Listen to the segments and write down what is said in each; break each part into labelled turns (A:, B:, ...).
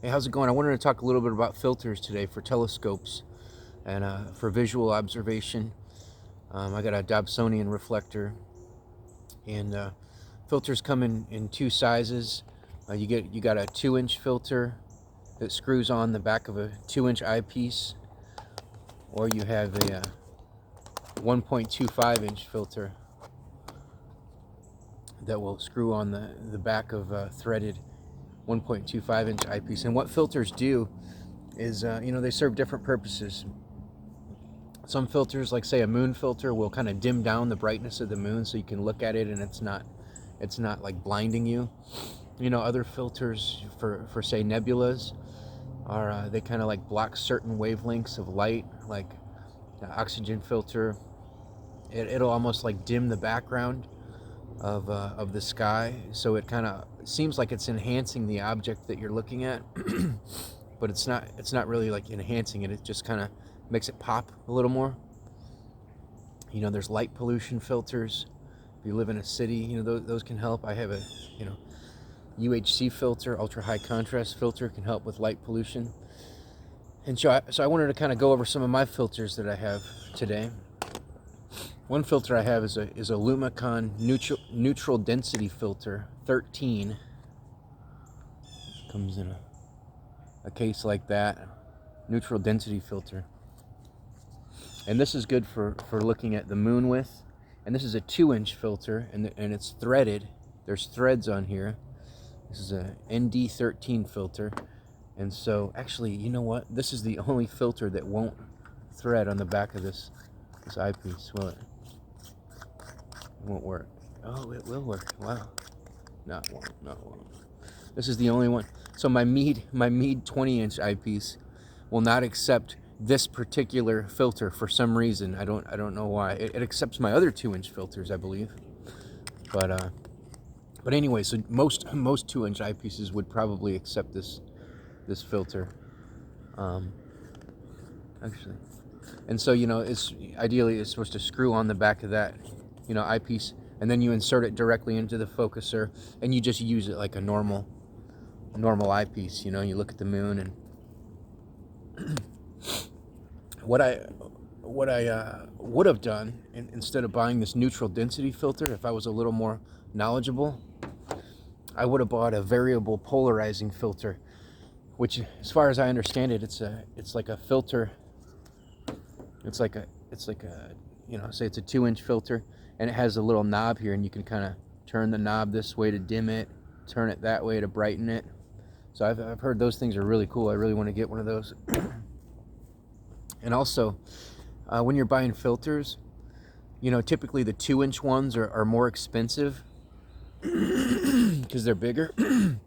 A: Hey, how's it going? I wanted to talk a little bit about filters today for telescopes and for visual observation. I got a Dobsonian reflector, and filters come in two sizes. You got a 2-inch filter that screws on the back of a 2-inch eyepiece, or you have a 1.25-inch filter that will screw on the back of a threaded 1.25-inch eyepiece. And what filters do is, they serve different purposes. Some filters, like say a moon filter, will kind of dim down the brightness of the moon so you can look at it and it's not like blinding you. Other filters for say nebulas are they kind of like block certain wavelengths of light, like the oxygen filter. It'll almost like dim the background of the sky, so it kind of seems like it's enhancing the object that you're looking at, but it's not really like enhancing it. It just kind of makes it pop a little more. There's light pollution filters. If you live in a city, those can help. I have a UHC filter, ultra high contrast filter, can help with light pollution. And so I wanted to kind of go over some of my filters that I have today. One filter I have is a Lumicon neutral density filter 13. Comes in a case like that, neutral density filter. And this is good for looking at the moon with. And this is a 2-inch filter, and it's threaded. There's threads on here. This is a ND13 filter. And so actually, you know what? This is the only filter that won't thread on the back of this eyepiece. Will it? It won't work. Oh, it will work. Wow. Not won't. This is the only one. So my Meade 20-inch eyepiece will not accept this particular filter for some reason. I don't know why. It accepts my other 2-inch filters, I believe. But anyway, so most 2-inch eyepieces would probably accept this filter. Actually. And so, it's ideally it's supposed to screw on the back of that, eyepiece, and then you insert it directly into the focuser, and you just use it like a normal eyepiece. You look at the moon. And what I would have done, instead of buying this neutral density filter, if I was a little more knowledgeable, I would have bought a variable polarizing filter, which, as far as I understand it, it's like a filter. It's like a say it's a 2-inch filter, and it has a little knob here, and you can kind of turn the knob this way to dim it, turn it that way to brighten it. So I've heard those things are really cool. I really want to get one of those. And also, when you're buying filters, typically the 2-inch ones are more expensive because they're bigger, and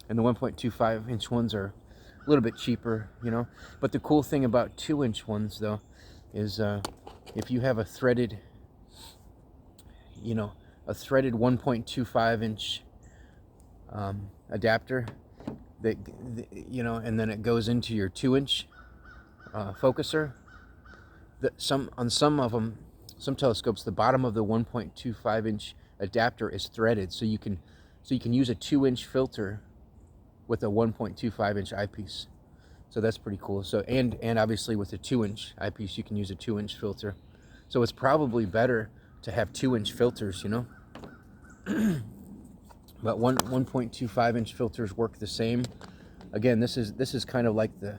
A: the 1.25-inch ones are a little bit cheaper. But the cool thing about 2-inch ones, though, is if you have a threaded 1.25-inch adapter that and then it goes into your 2-inch focuser. On some of them, some telescopes, the bottom of the 1.25-inch adapter is threaded, so you can use a 2-inch filter with a 1.25-inch eyepiece. So that's pretty cool. So and obviously with a 2-inch eyepiece, you can use a 2-inch filter. So it's probably better to have 2-inch filters, But 1.25-inch filters work the same. Again, this is kind of like the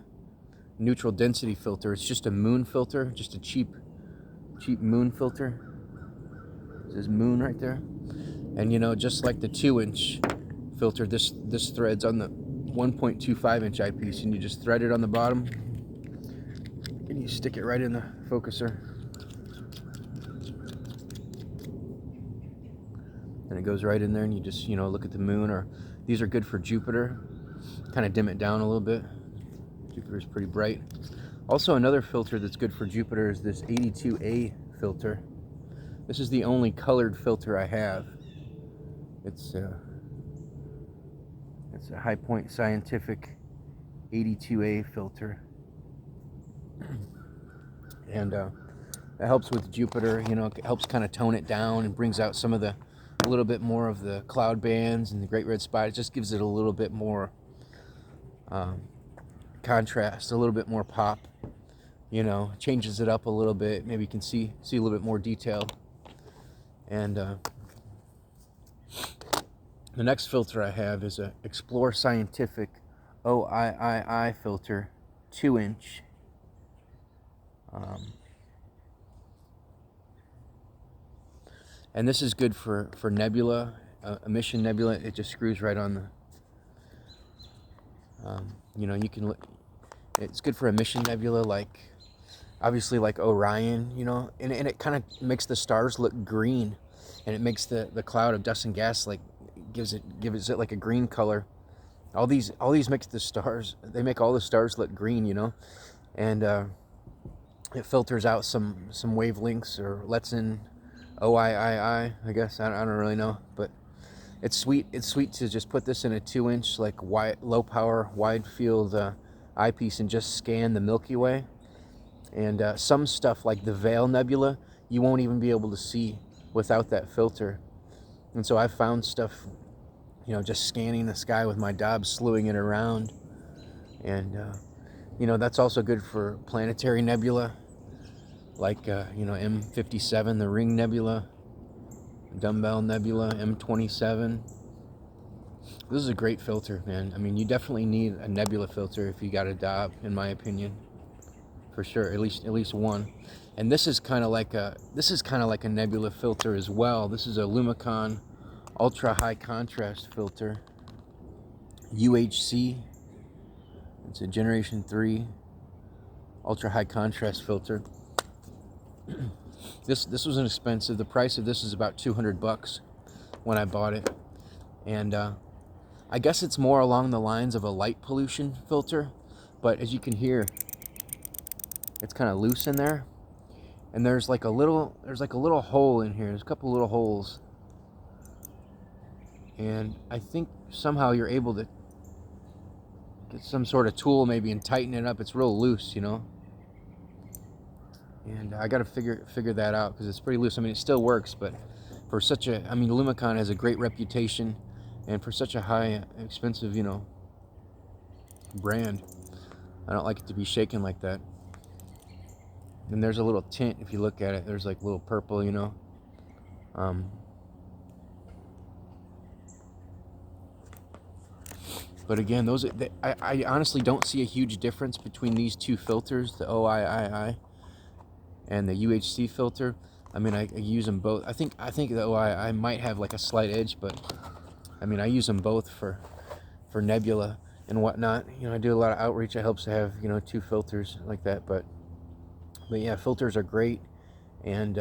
A: neutral density filter. It's just a moon filter, just a cheap moon filter. It says moon right there. And just like the 2-inch filter, this threads on the 1.25-inch eyepiece, and you just thread it on the bottom, and you stick it right in the focuser, and it goes right in there, and you just look at the moon. Or these are good for Jupiter. Kind of dim it down a little bit. Jupiter's pretty bright. Also, another filter that's good for Jupiter is this 82A filter. This is the only colored filter I have. It's a High Point Scientific 82A filter, and it helps with Jupiter. It helps kind of tone it down and brings out some of a little bit more of the cloud bands and the great red spot. It just gives it a little bit more contrast, a little bit more pop. You know, changes it up a little bit. Maybe you can see a little bit more detail. And the next filter I have is a Explore Scientific OIII filter, 2-inch. And this is good for nebula, emission nebula. It just screws right on the, you know, you can, it's good for emission nebula, like, obviously like Orion, you know, and it kind of makes the stars look green, and it makes the cloud of dust and gas, like, gives it like a green color. All these make the stars, they make all the stars look green, you know, and it filters out some wavelengths, or lets in OIII, I guess. I don't really know, but it's sweet. It's sweet to just put this in a 2-inch, like, low power, wide field eyepiece, and just scan the Milky Way. And some stuff like the Veil Nebula, you won't even be able to see without that filter. And so I found stuff, you know, just scanning the sky with my Dobbs, slewing it around. And, you know, that's also good for planetary nebula, like, you know, M57, the Ring Nebula, Dumbbell Nebula, M27. This is a great filter, man. I mean, you definitely need a nebula filter if you got a Dob, in my opinion. For sure, at least one. And this is kind of like a nebula filter as well. This is a Lumicon ultra high contrast filter, UHC. It's a generation 3 ultra high contrast filter. This was inexpensive. The price of this is about $200 when I bought it, and I guess it's more along the lines of a light pollution filter. But as you can hear, it's kind of loose in there, and there's like a little hole in here. There's a couple little holes, and I think somehow you're able to get some sort of tool maybe and tighten it up. It's real loose, you know, and I got to figure that out, because it's pretty loose. I mean, it still works, but for such a, I mean, Lumicon has a great reputation, and for such a high, expensive, you know, brand, I don't like it to be shaken like that. And there's a little tint, if you look at it. There's like little purple, you know. But again, I honestly don't see a huge difference between these two filters, the OIII and the UHC filter. I mean, I use them both. I think the OIII might have like a slight edge, but I mean, I use them both for nebula and whatnot. You know, I do a lot of outreach. It helps to have, you know, 2 filters like that. But yeah, filters are great, and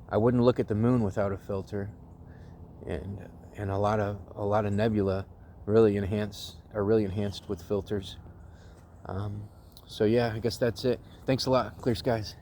A: I wouldn't look at the moon without a filter, and a lot of nebula are really enhanced with filters. So yeah, I guess that's it. Thanks a lot. Clear skies.